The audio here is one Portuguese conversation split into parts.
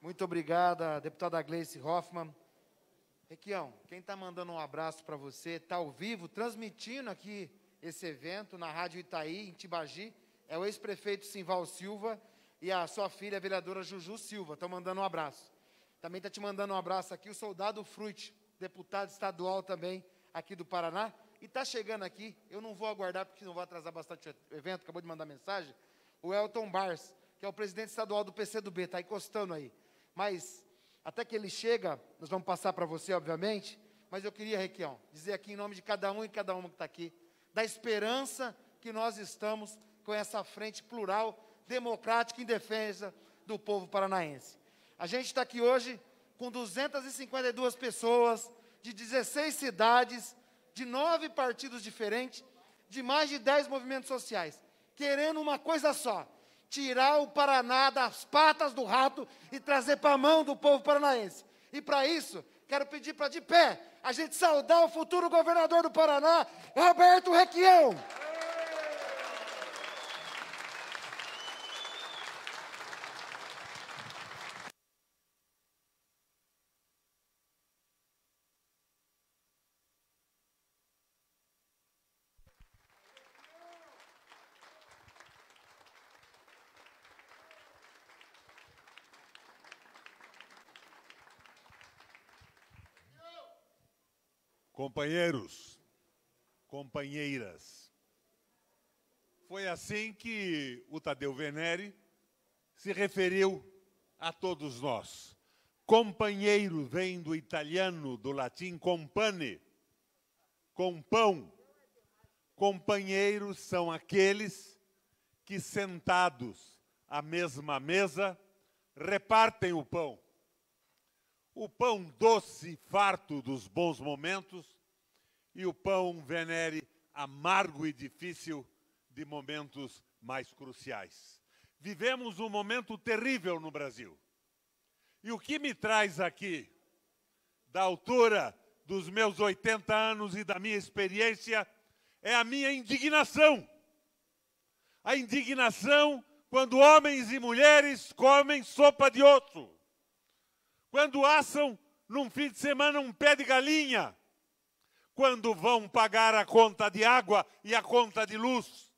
Muito obrigada, deputada Gleice Hoffmann. Requião, quem está mandando um abraço para você, está ao vivo, transmitindo aqui esse evento na Rádio Itaí, em Tibagi, é o ex-prefeito Simval Silva e a sua filha, a vereadora Juju Silva, estão mandando um abraço. Também está te mandando um abraço aqui o soldado Fruit, deputado estadual também aqui do Paraná, e está chegando aqui, eu não vou aguardar porque não vou atrasar bastante o evento, acabou de mandar mensagem, o Elton Bars, que é o presidente estadual do PCdoB, está encostando aí. Mas, até que ele chega, nós vamos passar para você, obviamente, mas eu queria, Requião, dizer aqui em nome de cada um e cada uma que está aqui, da esperança que nós estamos com essa frente plural, democrática em defesa do povo paranaense. A gente está aqui hoje com 252 pessoas, de 16 cidades, de 9 partidos diferentes, de mais de 10 movimentos sociais, querendo uma coisa só, tirar o Paraná das patas do rato e trazer para a mão do povo paranaense. E para isso, quero pedir para, de pé, a gente saudar o futuro governador do Paraná, Roberto Requião. Companheiros, companheiras, foi assim que o Tadeu Venere se referiu a todos nós. Companheiro vem do italiano, do latim compane, com pão. Companheiros são aqueles que, sentados à mesma mesa, repartem o pão. O pão doce e farto dos bons momentos e o pão Venere amargo e difícil de momentos mais cruciais. Vivemos um momento terrível no Brasil. E o que me traz aqui, da altura dos meus 80 anos e da minha experiência, é a minha indignação. A indignação quando homens e mulheres comem sopa de osso. Quando assam, num fim de semana, um pé de galinha. Quando vão pagar a conta de água e a conta de luz,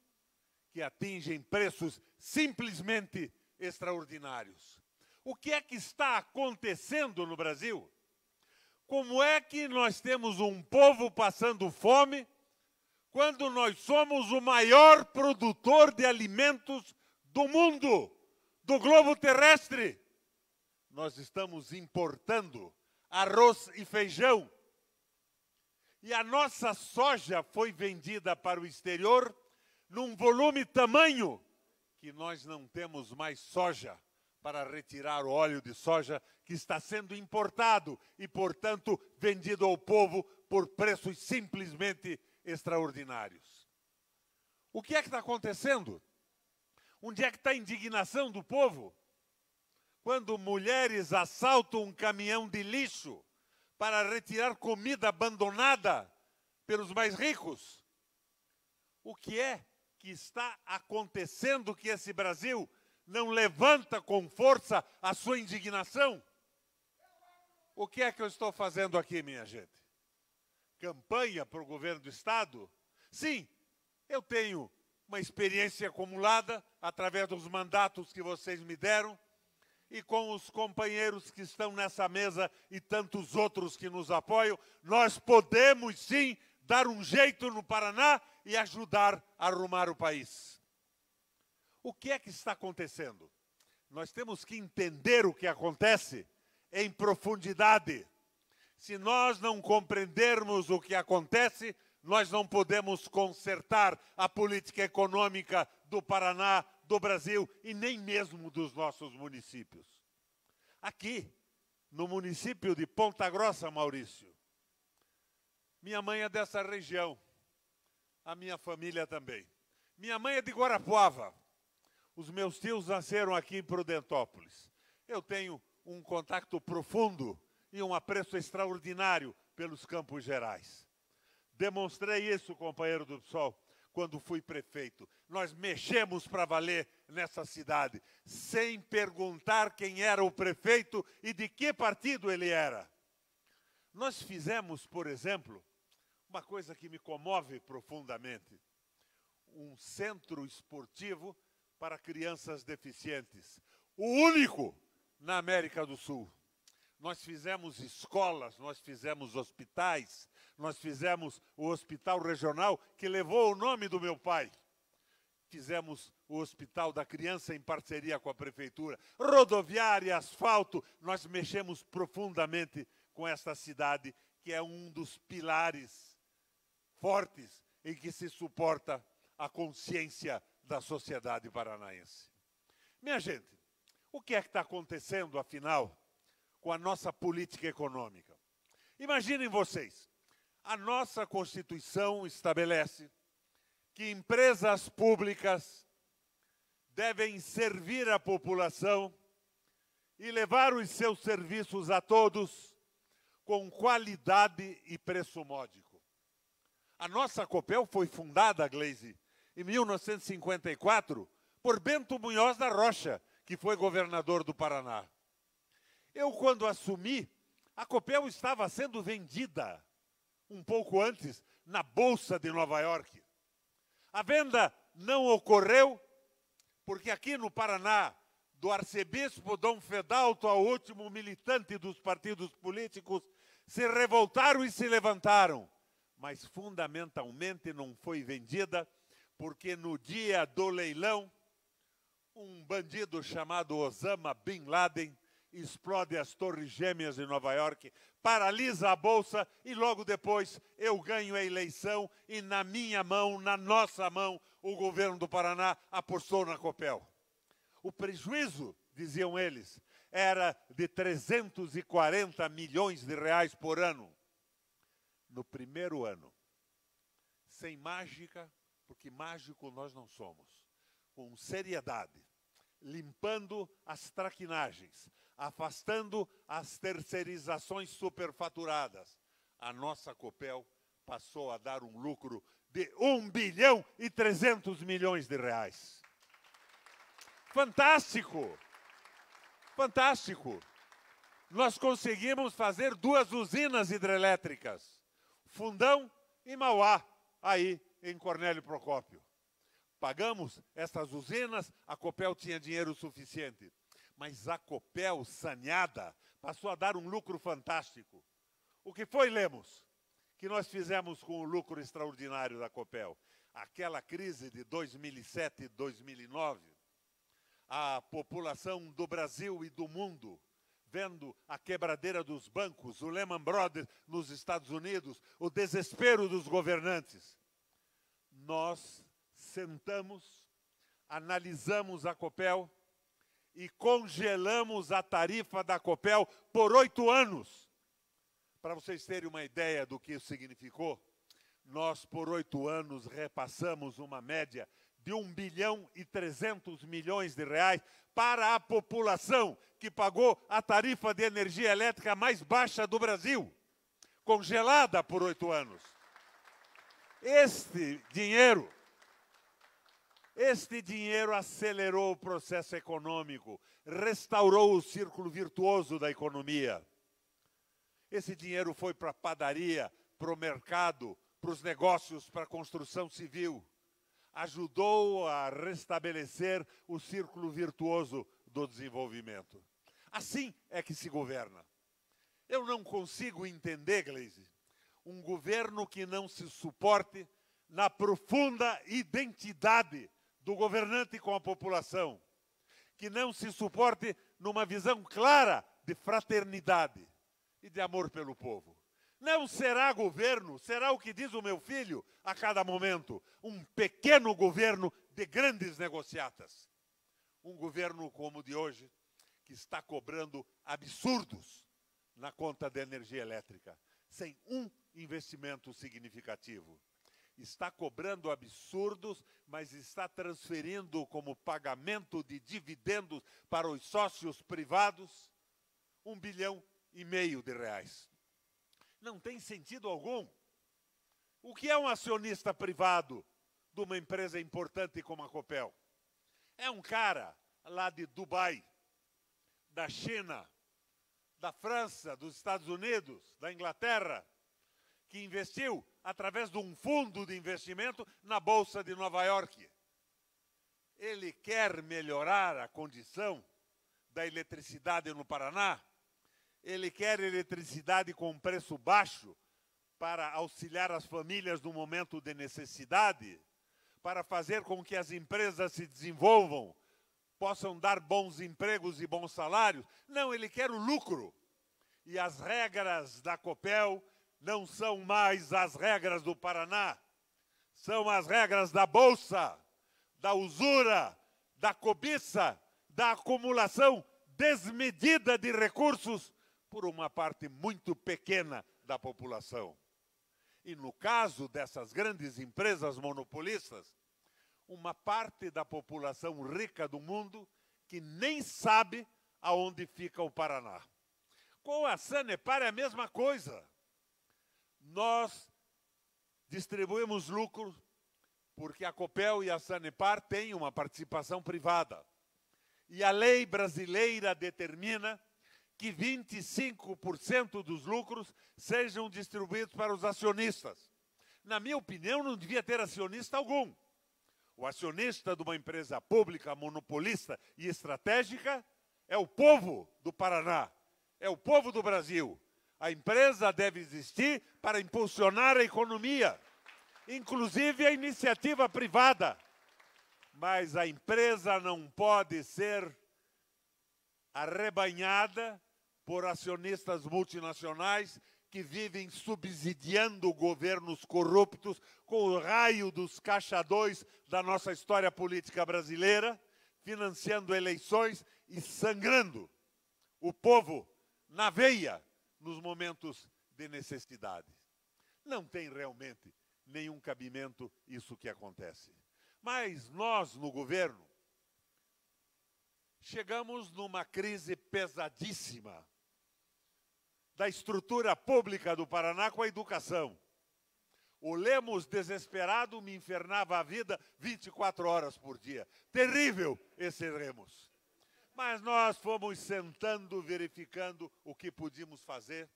que atingem preços simplesmente extraordinários. O que é que está acontecendo no Brasil? Como é que nós temos um povo passando fome, quando nós somos o maior produtor de alimentos do mundo, do globo terrestre? Nós estamos importando arroz e feijão. E a nossa soja foi vendida para o exterior num volume tamanho que nós não temos mais soja para retirar o óleo de soja que está sendo importado e, portanto, vendido ao povo por preços simplesmente extraordinários. O que é que está acontecendo? Onde é que está a indignação do povo? Quando mulheres assaltam um caminhão de lixo para retirar comida abandonada pelos mais ricos. O que é que está acontecendo que esse Brasil não levanta com força a sua indignação? O que é que eu estou fazendo aqui, minha gente? Campanha para o governo do Estado? Sim, eu tenho uma experiência acumulada através dos mandatos que vocês me deram, e com os companheiros que estão nessa mesa e tantos outros que nos apoiam, nós podemos sim dar um jeito no Paraná e ajudar a arrumar o país. O que é que está acontecendo? Nós temos que entender o que acontece em profundidade. Se nós não compreendermos o que acontece, nós não podemos consertar a política econômica do Paraná, do Brasil e nem mesmo dos nossos municípios. Aqui, no município de Ponta Grossa, Maurício, minha mãe é dessa região, a minha família também. Minha mãe é de Guarapuava, os meus tios nasceram aqui em Prudentópolis. Eu tenho um contato profundo e um apreço extraordinário pelos Campos Gerais. Demonstrei isso, companheiro do PSOL, quando fui prefeito. Nós mexemos para valer nessa cidade, sem perguntar quem era o prefeito e de que partido ele era. Nós fizemos, por exemplo, uma coisa que me comove profundamente, um centro esportivo para crianças deficientes, o único na América do Sul. Nós fizemos escolas, nós fizemos hospitais, nós fizemos o hospital regional que levou o nome do meu pai. Fizemos o Hospital da Criança em parceria com a Prefeitura. Rodoviária, asfalto, nós mexemos profundamente com esta cidade, que é um dos pilares fortes em que se suporta a consciência da sociedade paranaense. Minha gente, o que é que está acontecendo, afinal, com a nossa política econômica? Imaginem vocês, a nossa Constituição estabelece que empresas públicas devem servir a população e levar os seus serviços a todos com qualidade e preço módico. A nossa Copel foi fundada, Gleisi, em 1954, por Bento Munhoz da Rocha, que foi governador do Paraná. Eu, quando assumi, a Copel estava sendo vendida, um pouco antes, na Bolsa de Nova York. A venda não ocorreu porque aqui no Paraná, do arcebispo Dom Fedalto ao último militante dos partidos políticos, se revoltaram e se levantaram. Mas, fundamentalmente, não foi vendida porque no dia do leilão, um bandido chamado Osama Bin Laden explode as Torres Gêmeas de Nova York, paralisa a Bolsa e logo depois eu ganho a eleição e na minha mão, na nossa mão, o governo do Paraná apostou na Copel. O prejuízo, diziam eles, era de 340 milhões de reais por ano. No primeiro ano, sem mágica, porque mágico nós não somos, com seriedade, limpando as traquinagens, afastando as terceirizações superfaturadas, a nossa Copel passou a dar um lucro de 1 bilhão e 300 milhões de reais. Fantástico! Fantástico! Nós conseguimos fazer 2 usinas hidrelétricas, Fundão e Mauá, aí em Cornélio Procópio. Pagamos essas usinas, a Copel tinha dinheiro suficiente. Mas a Copel, saneada, passou a dar um lucro fantástico. O que foi, Lemos, que nós fizemos com o lucro extraordinário da Copel? Aquela crise de 2007 e 2009, a população do Brasil e do mundo, vendo a quebradeira dos bancos, o Lehman Brothers nos Estados Unidos, o desespero dos governantes. Nós sentamos, analisamos a Copel e congelamos a tarifa da Copel por 8 anos. Para vocês terem uma ideia do que isso significou, nós por 8 anos repassamos uma média de 1 bilhão e 300 milhões de reais para a população que pagou a tarifa de energia elétrica mais baixa do Brasil, congelada por 8 anos. Este dinheiro acelerou o processo econômico, restaurou o círculo virtuoso da economia. Esse dinheiro foi para a padaria, para o mercado, para os negócios, para a construção civil. Ajudou a restabelecer o círculo virtuoso do desenvolvimento. Assim é que se governa. Eu não consigo entender, Gleisi, um governo que não se suporte na profunda identidade do governante com a população, que não se suporte numa visão clara de fraternidade e de amor pelo povo. Não será governo, será o que diz o meu filho a cada momento, um pequeno governo de grandes negociatas. Um governo como o de hoje, que está cobrando absurdos na conta de energia elétrica, sem um investimento significativo. Está cobrando absurdos, mas está transferindo como pagamento de dividendos para os sócios privados 1,5 bilhão de reais. Não tem sentido algum. O que é um acionista privado de uma empresa importante como a Copel? É um cara lá de Dubai, da China, da França, dos Estados Unidos, da Inglaterra, que investiu através de um fundo de investimento na Bolsa de Nova York. Ele quer melhorar a condição da eletricidade no Paraná. Ele quer eletricidade com preço baixo para auxiliar as famílias no momento de necessidade, para fazer com que as empresas se desenvolvam, possam dar bons empregos e bons salários. Não, ele quer o lucro. E as regras da Copel não são mais as regras do Paraná, são as regras da Bolsa, da usura, da cobiça, da acumulação desmedida de recursos por uma parte muito pequena da população. E no caso dessas grandes empresas monopolistas, uma parte da população rica do mundo que nem sabe aonde fica o Paraná. Com a Sanepar é a mesma coisa. Nós distribuímos lucro porque a Copel e a Sanepar têm uma participação privada. E a lei brasileira determina que 25% dos lucros sejam distribuídos para os acionistas. Na minha opinião, não devia ter acionista algum. O acionista de uma empresa pública, monopolista e estratégica é o povo do Paraná, é o povo do Brasil. A empresa deve existir para impulsionar a economia, inclusive a iniciativa privada. Mas a empresa não pode ser arrebanhada por acionistas multinacionais que vivem subsidiando governos corruptos com o raio dos caixa 2 da nossa história política brasileira, financiando eleições e sangrando o povo na veia nos momentos de necessidade. Não tem realmente nenhum cabimento isso que acontece. Mas nós, no governo, chegamos numa crise pesadíssima da estrutura pública do Paraná com a educação. O Lemos, desesperado, me infernava a vida 24 horas por dia. Terrível esse Lemos. Mas nós fomos sentando, verificando o que podíamos fazer.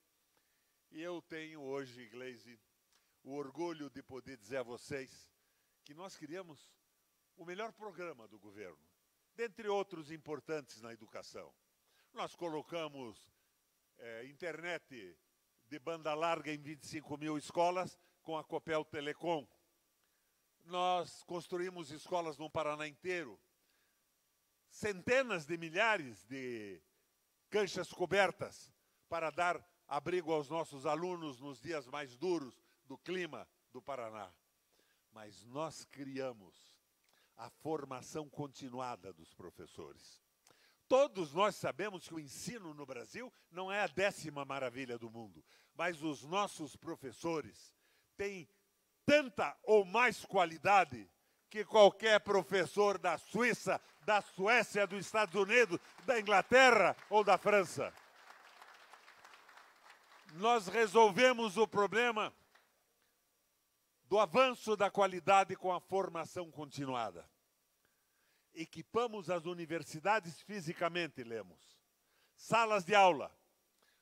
E eu tenho hoje, Gleisi, o orgulho de poder dizer a vocês que nós criamos o melhor programa do governo, dentre outros importantes na educação. Nós colocamos internet de banda larga em 25 mil escolas com a Copel Telecom. Nós construímos escolas no Paraná inteiro, centenas de milhares de canchas cobertas para dar abrigo aos nossos alunos nos dias mais duros do clima do Paraná. Mas nós criamos a formação continuada dos professores. Todos nós sabemos que o ensino no Brasil não é a 10ª maravilha do mundo, mas os nossos professores têm tanta ou mais qualidade que qualquer professor da Suíça, da Suécia, dos Estados Unidos, da Inglaterra ou da França. Nós resolvemos o problema do avanço da qualidade com a formação continuada. Equipamos as universidades fisicamente, Lemos. Salas de aula.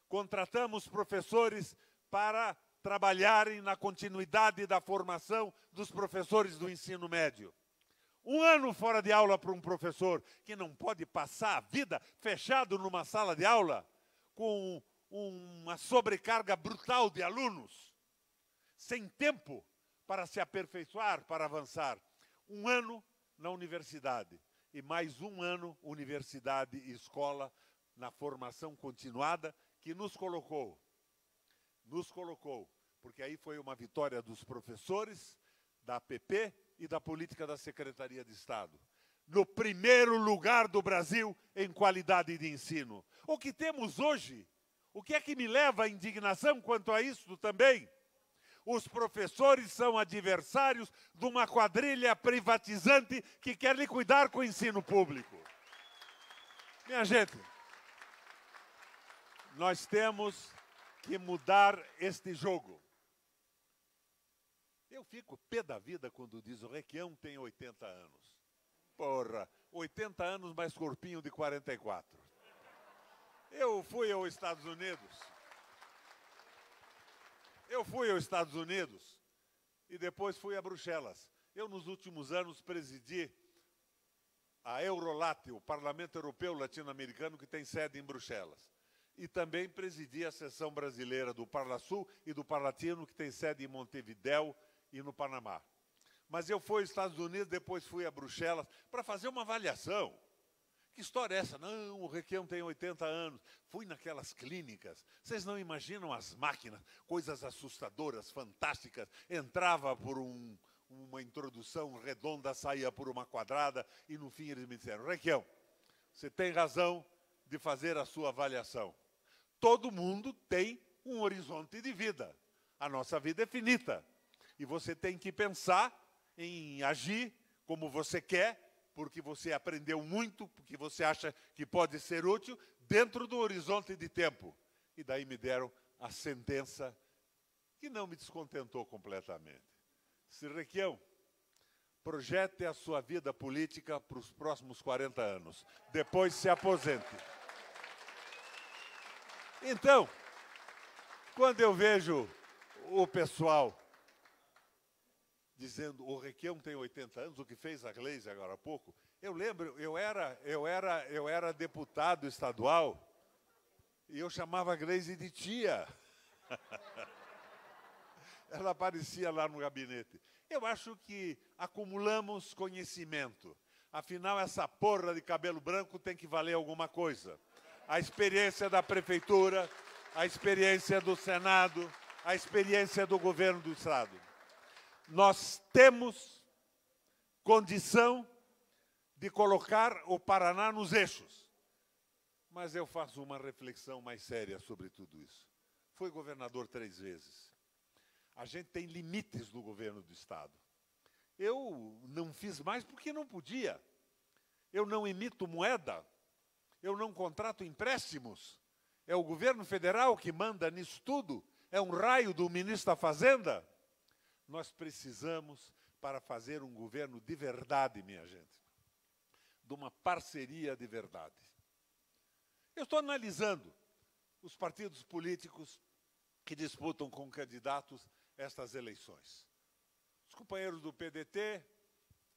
Contratamos professores para trabalharem na continuidade da formação dos professores do ensino médio. 1 ano fora de aula para um professor que não pode passar a vida fechado numa sala de aula com uma sobrecarga brutal de alunos, sem tempo para se aperfeiçoar, para avançar. 1 ano na universidade e mais 1 ano universidade e escola na formação continuada que nos colocou, porque aí foi uma vitória dos professores, da APP e da política da Secretaria de Estado. No primeiro lugar do Brasil em qualidade de ensino. O que temos hoje, o que é que me leva à indignação quanto a isso também? Os professores são adversários de uma quadrilha privatizante que quer liquidar com o ensino público. Minha gente, nós temos que mudar este jogo. Eu fico pé da vida quando diz o Requião tem 80 anos. Porra, 80 anos mais corpinho de 44. Eu fui aos Estados Unidos. E depois fui a Bruxelas. Eu, nos últimos anos, presidi a Eurolat, o Parlamento Europeu Latino-Americano, que tem sede em Bruxelas. E também presidi a seção brasileira do Parlasul e do Parlatino, que tem sede em Montevidéu e no Panamá. Mas eu fui aos Estados Unidos, depois fui a Bruxelas, para fazer uma avaliação. Que história é essa? Não, o Requião tem 80 anos. Fui naquelas clínicas. Vocês não imaginam as máquinas, coisas assustadoras, fantásticas. Entrava por uma introdução redonda, saía por uma quadrada, e no fim eles me disseram: Requião, você tem razão de fazer a sua avaliação. Todo mundo tem um horizonte de vida. A nossa vida é finita. E você tem que pensar em agir como você quer, porque você aprendeu muito, porque você acha que pode ser útil, dentro do horizonte de tempo. E daí me deram a sentença que não me descontentou completamente. Se Requião, projete a sua vida política para os próximos 40 anos. Depois se aposente. Então, quando eu vejo o pessoal dizendo o Requião tem 80 anos, o que fez a Gleisi agora há pouco, eu lembro, eu era deputado estadual e eu chamava a Gleisi de tia. Ela aparecia lá no gabinete. Eu acho que acumulamos conhecimento. Afinal, essa porra de cabelo branco tem que valer alguma coisa. A experiência da prefeitura, a experiência do Senado, a experiência do governo do Estado. Nós temos condição de colocar o Paraná nos eixos. Mas eu faço uma reflexão mais séria sobre tudo isso. Fui governador 3 vezes. A gente tem limites no governo do Estado. Eu não fiz mais porque não podia. Eu não emito moeda. Eu não contrato empréstimos. É o governo federal que manda nisso tudo. É um raio do ministro da Fazenda. Nós precisamos, para fazer um governo de verdade, minha gente, de uma parceria de verdade. Eu estou analisando os partidos políticos que disputam com candidatos estas eleições. Os companheiros do PDT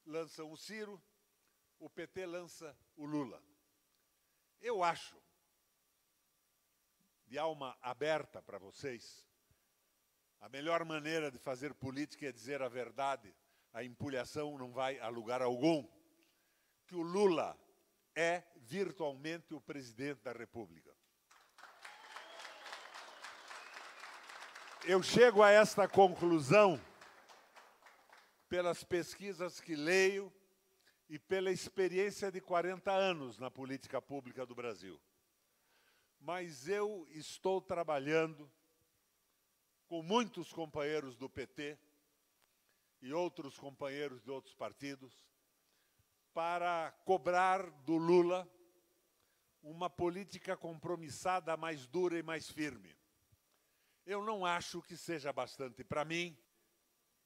lançam o Ciro, o PT lança o Lula. Eu acho, de alma aberta para vocês, a melhor maneira de fazer política é dizer a verdade. A empulhação não vai a lugar algum. Que o Lula é virtualmente o presidente da República. Eu chego a esta conclusão pelas pesquisas que leio e pela experiência de 40 anos na política pública do Brasil. Mas eu estou trabalhando com muitos companheiros do PT e outros companheiros de outros partidos para cobrar do Lula uma política compromissada, mais dura e mais firme. Eu não acho que seja bastante para mim,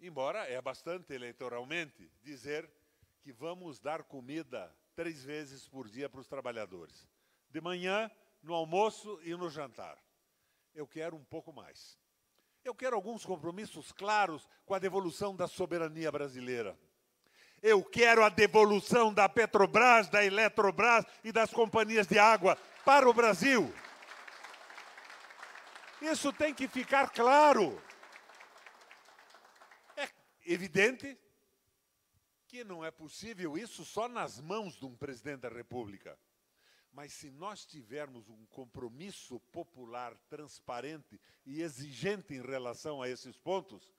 embora é bastante eleitoralmente, dizer que vamos dar comida 3 vezes por dia para os trabalhadores. De manhã, no almoço e no jantar. Eu quero um pouco mais. Eu quero alguns compromissos claros com a devolução da soberania brasileira. Eu quero a devolução da Petrobras, da Eletrobras e das companhias de água para o Brasil. Isso tem que ficar claro. É evidente que não é possível isso só nas mãos de um presidente da República. Mas se nós tivermos um compromisso popular transparente e exigente em relação a esses pontos,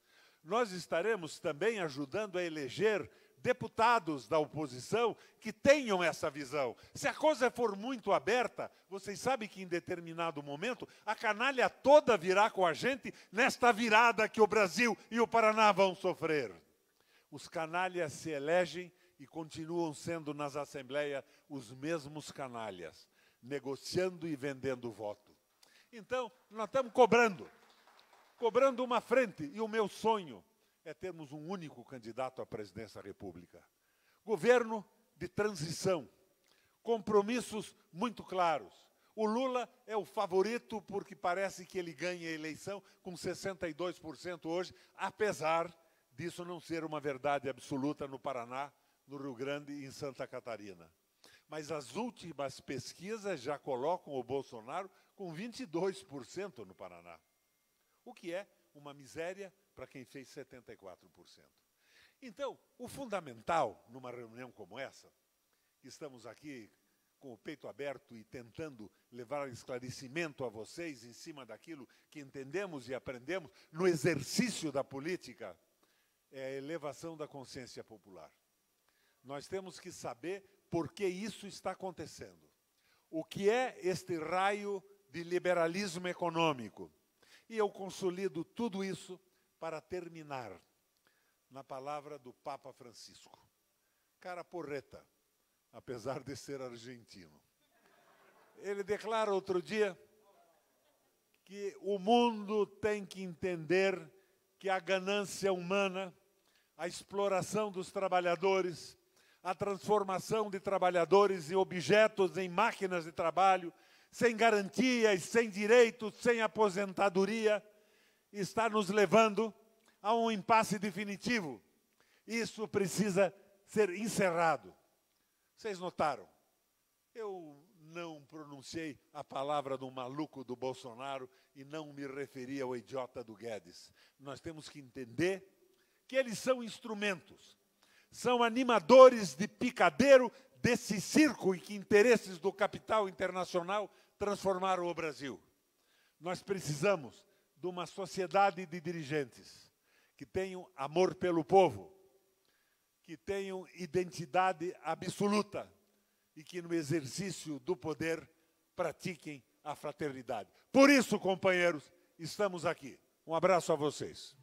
nós estaremos também ajudando a eleger deputados da oposição que tenham essa visão. Se a coisa for muito aberta, vocês sabem que em determinado momento a canalha toda virá com a gente nesta virada que o Brasil e o Paraná vão sofrer. Os canalhas se elegem e continuam sendo nas assembleias os mesmos canalhas, negociando e vendendo voto. Então, nós estamos cobrando uma frente, e o meu sonho é termos um único candidato à presidência da República. Governo de transição, compromissos muito claros. O Lula é o favorito porque parece que ele ganha a eleição com 62% hoje, apesar disso não ser uma verdade absoluta no Paraná, no Rio Grande e em Santa Catarina. Mas as últimas pesquisas já colocam o Bolsonaro com 22% no Paraná, o que é uma miséria para quem fez 74%. Então, o fundamental, numa reunião como essa, que estamos aqui com o peito aberto e tentando levar esclarecimento a vocês em cima daquilo que entendemos e aprendemos no exercício da política, é a elevação da consciência popular. Nós temos que saber por que isso está acontecendo. O que é este raio de liberalismo econômico? E eu consolido tudo isso para terminar na palavra do Papa Francisco. Cara porreta, apesar de ser argentino. Ele declara outro dia que o mundo tem que entender que a ganância humana, a exploração dos trabalhadores, a transformação de trabalhadores em objetos, em máquinas de trabalho, sem garantias, sem direitos, sem aposentadoria, está nos levando a um impasse definitivo. Isso precisa ser encerrado. Vocês notaram? Eu não pronunciei a palavra do maluco do Bolsonaro e não me referi ao idiota do Guedes. Nós temos que entender que eles são instrumentos, são animadores de picadeiro desse circo em que interesses do capital internacional transformaram o Brasil. Nós precisamos de uma sociedade de dirigentes que tenham amor pelo povo, que tenham identidade absoluta e que, no exercício do poder, pratiquem a fraternidade. Por isso, companheiros, estamos aqui. Um abraço a vocês.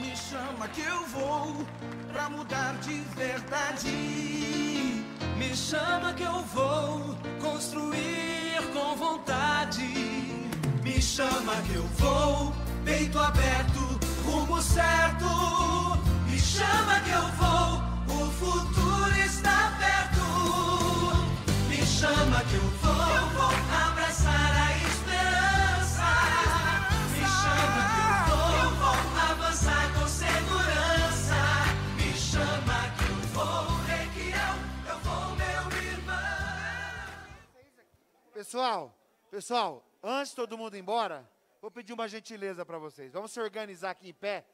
Me chama que eu vou pra mudar de verdade. Me chama que eu vou construir com vontade. Me chama que eu vou, peito aberto, rumo certo. Me chama que eu vou, o futuro está perto. Me chama que eu vou abraçar a esperança. Me chama que eu vou avançar com segurança. Me chama que eu vou, Requião, eu vou, meu irmão. Pessoal, antes de todo mundo ir embora, vou pedir uma gentileza para vocês. Vamos se organizar aqui em pé.